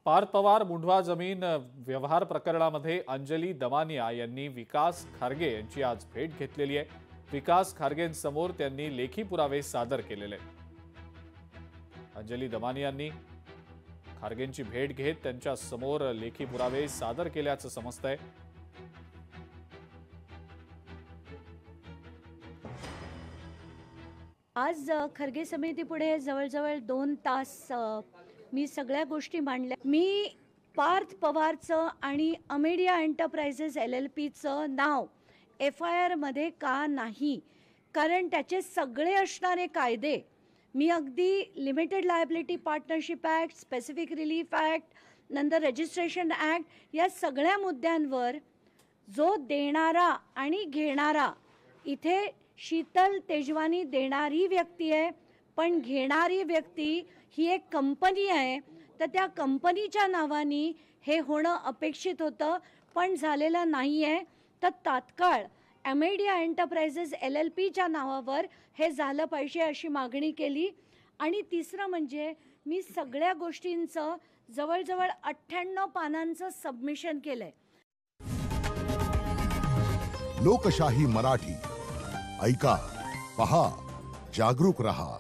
पार्थ पवार मुंढवा जमीन व्यवहार प्रकरणामध्ये अंजली दमानिया यांनी विकास खारगे यांची आज भेट घेतलेली आहे। विकास खारगेंसमोर त्यांनी लेखी पुरावे सादर केलेले। अंजली दमानियांनी खारगेंची भेट घेत त्यांच्या समोर लेखी पुरावे सादर केल्याचं समजतंय। आज खरगे समितीपुढे जवळजवळ 2 तास मी सगळ्या गोष्टी मांडल्या। मी पार्थ पवारचं आणि अमेडिया एंटरप्राइजेस LLPचं नाव FIR मध्ये का नाही, कारण त्याचे सगळे असणारे कायदे मी अगदी limited liability partnership act, specific relief act, नंतर रजिस्ट्रेशन ॲक्ट या सगळ्या मुद्द्यांवर जो देणारा आणि घेणारा, इथे शीतल तेजवानी देणारी व्यक्ती आहे, पण घेणारी व्यक्ती ही एक कंपनी आहे। तर त्या कंपनीच्या नावाने हे होणं अपेक्षित होतं, पण झालेलं नाही आहे। तर तात्काळ अमेडिया एंटरप्राइजेस LLPच्या नावावर हे झालं पाहिजे अशी मागणी केली। आणि तिसरं म्हणजे मी सगळ्या गोष्टींचं जवळजवळ 98 पानांचं सबमिशन केलंय। लोकशाही मराठी ऐका, पहा, जागरूक रहा।